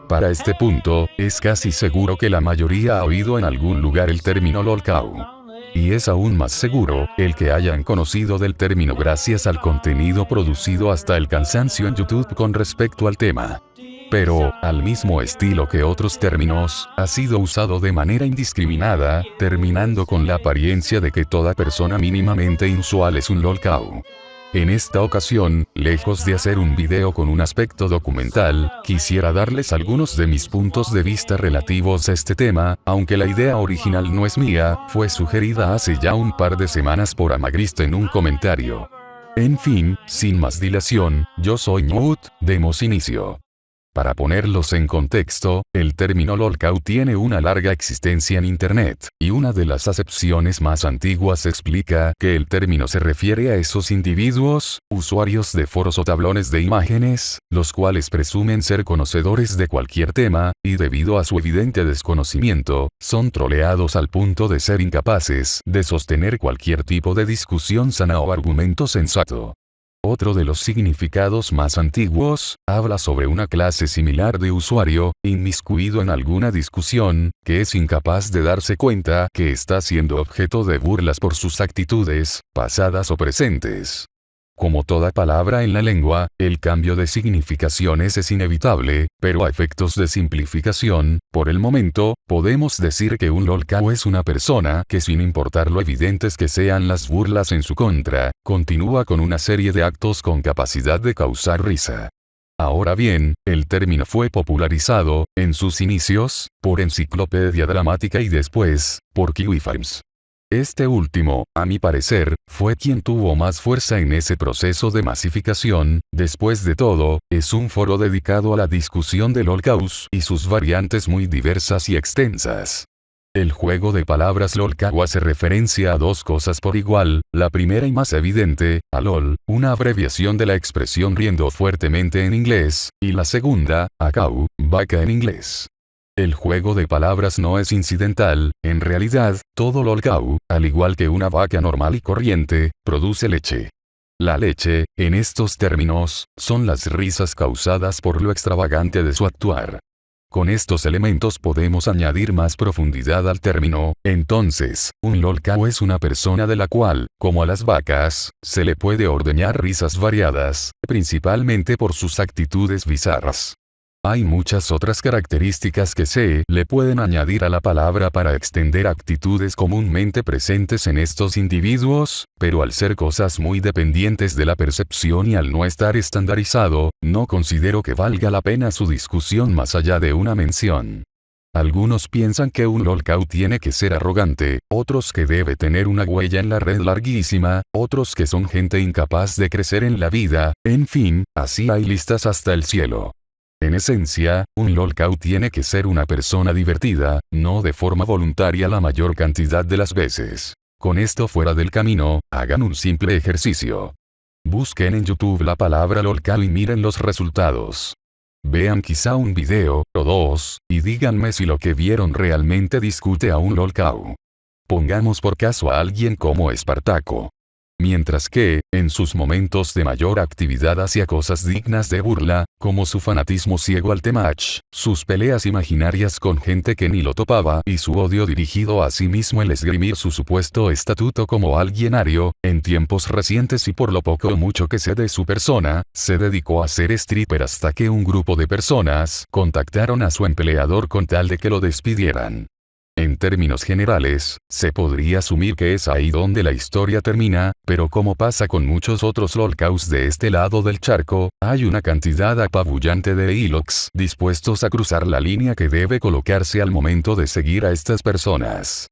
Para este punto, es casi seguro que la mayoría ha oído en algún lugar el término lolcow. Y es aún más seguro, el que hayan conocido del término gracias al contenido producido hasta el cansancio en YouTube con respecto al tema. Pero, al mismo estilo que otros términos, ha sido usado de manera indiscriminada, terminando con la apariencia de que toda persona mínimamente inusual es un lolcow. En esta ocasión, lejos de hacer un video con un aspecto documental, quisiera darles algunos de mis puntos de vista relativos a este tema, aunque la idea original no es mía, fue sugerida hace ya un par de semanas por Amagrista en un comentario. En fin, sin más dilación, yo soy Newt, demos inicio. Para ponerlos en contexto, el término lolcow tiene una larga existencia en Internet, y una de las acepciones más antiguas explica que el término se refiere a esos individuos, usuarios de foros o tablones de imágenes, los cuales presumen ser conocedores de cualquier tema, y debido a su evidente desconocimiento, son troleados al punto de ser incapaces de sostener cualquier tipo de discusión sana o argumento sensato. Otro de los significados más antiguos, habla sobre una clase similar de usuario, inmiscuido en alguna discusión, que es incapaz de darse cuenta que está siendo objeto de burlas por sus actitudes, pasadas o presentes. Como toda palabra en la lengua, el cambio de significaciones es inevitable, pero a efectos de simplificación, por el momento, podemos decir que un lolcow es una persona que sin importar lo evidentes que sean las burlas en su contra, continúa con una serie de actos con capacidad de causar risa. Ahora bien, el término fue popularizado, en sus inicios, por Enciclopedia Dramática y después, por Kiwi Farms. Este último, a mi parecer, fue quien tuvo más fuerza en ese proceso de masificación. Después de todo, es un foro dedicado a la discusión de lolcows y sus variantes muy diversas y extensas. El juego de palabras lolcow hace referencia a dos cosas por igual, la primera y más evidente, a lol, una abreviación de la expresión riendo fuertemente en inglés, y la segunda, a cow, vaca en inglés. El juego de palabras no es incidental, en realidad, todo lolcow, al igual que una vaca normal y corriente, produce leche. La leche, en estos términos, son las risas causadas por lo extravagante de su actuar. Con estos elementos podemos añadir más profundidad al término, entonces, un lolcow es una persona de la cual, como a las vacas, se le puede ordeñar risas variadas, principalmente por sus actitudes bizarras. Hay muchas otras características que se le pueden añadir a la palabra para extender actitudes comúnmente presentes en estos individuos, pero al ser cosas muy dependientes de la percepción y al no estar estandarizado, no considero que valga la pena su discusión más allá de una mención. Algunos piensan que un lolcow tiene que ser arrogante, otros que debe tener una huella en la red larguísima, otros que son gente incapaz de crecer en la vida, en fin, así hay listas hasta el cielo. En esencia, un lolcow tiene que ser una persona divertida, no de forma voluntaria la mayor cantidad de las veces. Con esto fuera del camino, hagan un simple ejercicio. Busquen en YouTube la palabra lolcow y miren los resultados. Vean quizá un video, o dos, y díganme si lo que vieron realmente discute a un lolcow. Pongamos por caso a alguien como Espartaco. Mientras que, en sus momentos de mayor actividad hacia cosas dignas de burla, como su fanatismo ciego al temach, sus peleas imaginarias con gente que ni lo topaba y su odio dirigido a sí mismo el esgrimir su supuesto estatuto como alguien ario, en tiempos recientes y por lo poco o mucho que sé de su persona, se dedicó a ser stripper hasta que un grupo de personas contactaron a su empleador con tal de que lo despidieran. En términos generales, se podría asumir que es ahí donde la historia termina, pero como pasa con muchos otros lolcows de este lado del charco, hay una cantidad apabullante de iloks dispuestos a cruzar la línea que debe colocarse al momento de seguir a estas personas.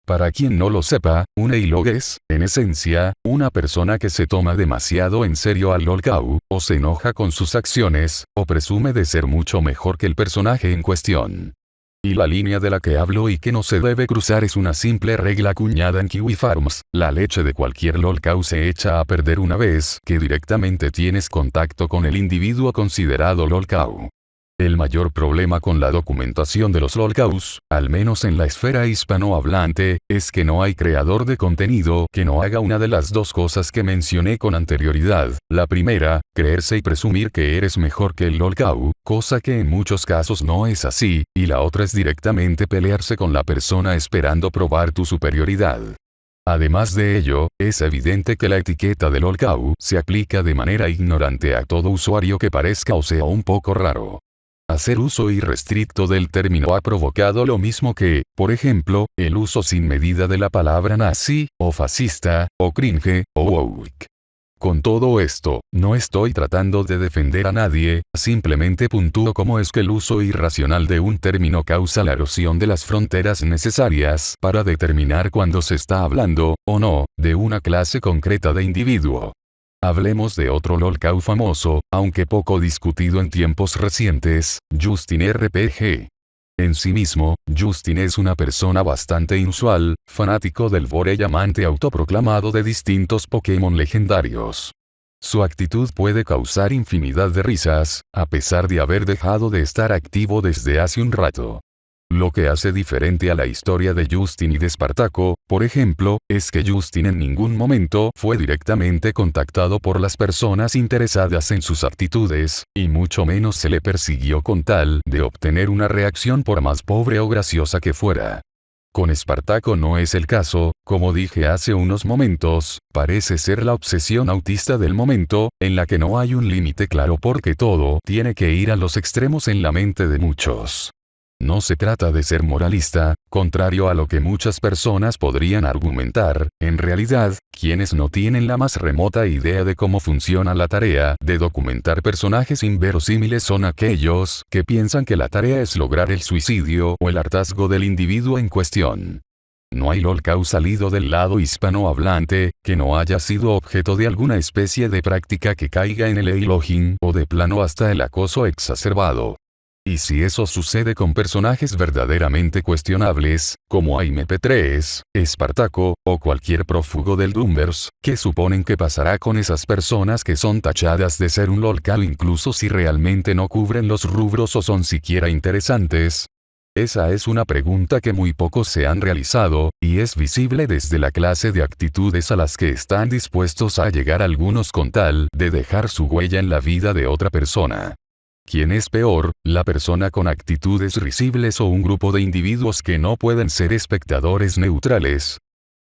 Para quien no lo sepa, un EILOG es, en esencia, una persona que se toma demasiado en serio al lolcow, o se enoja con sus acciones, o presume de ser mucho mejor que el personaje en cuestión. Y la línea de la que hablo y que no se debe cruzar es una simple regla acuñada en Kiwi Farms: la leche de cualquier lolcow se echa a perder una vez que directamente tienes contacto con el individuo considerado lolcow. El mayor problema con la documentación de los lolcows, al menos en la esfera hispanohablante, es que no hay creador de contenido que no haga una de las dos cosas que mencioné con anterioridad. La primera, creerse y presumir que eres mejor que el lolcow, cosa que en muchos casos no es así, y la otra es directamente pelearse con la persona esperando probar tu superioridad. Además de ello, es evidente que la etiqueta de lolcow se aplica de manera ignorante a todo usuario que parezca o sea un poco raro. Hacer uso irrestricto del término ha provocado lo mismo que, por ejemplo, el uso sin medida de la palabra nazi, o fascista, o cringe, o woke. Con todo esto, no estoy tratando de defender a nadie, simplemente puntúo cómo es que el uso irracional de un término causa la erosión de las fronteras necesarias para determinar cuándo se está hablando, o no, de una clase concreta de individuo. Hablemos de otro lolcow famoso, aunque poco discutido en tiempos recientes, Justin RPG. En sí mismo, Justin es una persona bastante inusual, fanático del lore y amante autoproclamado de distintos Pokémon legendarios. Su actitud puede causar infinidad de risas, a pesar de haber dejado de estar activo desde hace un rato. Lo que hace diferente a la historia de Justin y de Espartaco, por ejemplo, es que Justin en ningún momento fue directamente contactado por las personas interesadas en sus actitudes, y mucho menos se le persiguió con tal de obtener una reacción por más pobre o graciosa que fuera. Con Espartaco no es el caso, como dije hace unos momentos, parece ser la obsesión autista del momento, en la que no hay un límite claro porque todo tiene que ir a los extremos en la mente de muchos. No se trata de ser moralista, contrario a lo que muchas personas podrían argumentar, en realidad, quienes no tienen la más remota idea de cómo funciona la tarea de documentar personajes inverosímiles son aquellos que piensan que la tarea es lograr el suicidio o el hartazgo del individuo en cuestión. No hay lolcow salido del lado hispanohablante que no haya sido objeto de alguna especie de práctica que caiga en el elogio o de plano hasta el acoso exacerbado. Y si eso sucede con personajes verdaderamente cuestionables, como MP3, Espartaco, o cualquier prófugo del Doomverse, ¿qué suponen que pasará con esas personas que son tachadas de ser un lolcow incluso si realmente no cubren los rubros o son siquiera interesantes? Esa es una pregunta que muy pocos se han realizado, y es visible desde la clase de actitudes a las que están dispuestos a llegar algunos con tal de dejar su huella en la vida de otra persona. ¿Quién es peor, la persona con actitudes risibles o un grupo de individuos que no pueden ser espectadores neutrales?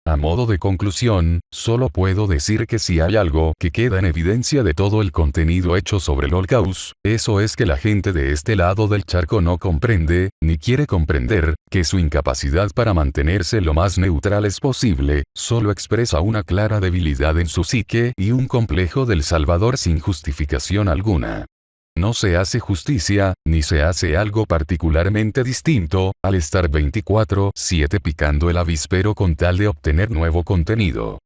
A modo de conclusión, solo puedo decir que si hay algo que queda en evidencia de todo el contenido hecho sobre lolcows, eso es que la gente de este lado del charco no comprende, ni quiere comprender, que su incapacidad para mantenerse lo más neutrales posible, solo expresa una clara debilidad en su psique y un complejo del salvador sin justificación alguna. No se hace justicia, ni se hace algo particularmente distinto, al estar 24/7 picando el avispero con tal de obtener nuevo contenido.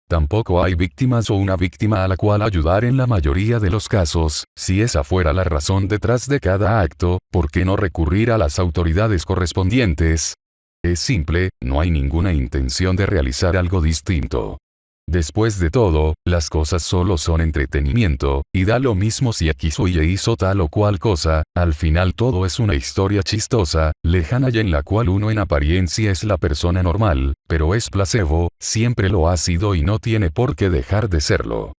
Tampoco hay víctimas o una víctima a la cual ayudar en la mayoría de los casos. Si esa fuera la razón detrás de cada acto, ¿por qué no recurrir a las autoridades correspondientes? Es simple, no hay ninguna intención de realizar algo distinto. Después de todo, las cosas solo son entretenimiento, y da lo mismo si X o Y hizo tal o cual cosa, al final todo es una historia chistosa, lejana y en la cual uno en apariencia es la persona normal, pero es placebo, siempre lo ha sido y no tiene por qué dejar de serlo.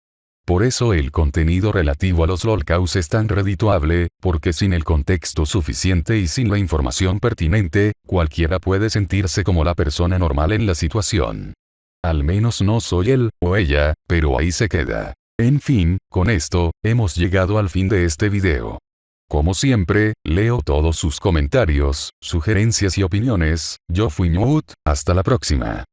Por eso el contenido relativo a los lolcows es tan redituable, porque sin el contexto suficiente y sin la información pertinente, cualquiera puede sentirse como la persona normal en la situación. Al menos no soy él, o ella, pero ahí se queda. En fin, con esto, hemos llegado al fin de este video. Como siempre, leo todos sus comentarios, sugerencias y opiniones. Yo fui Newt, hasta la próxima.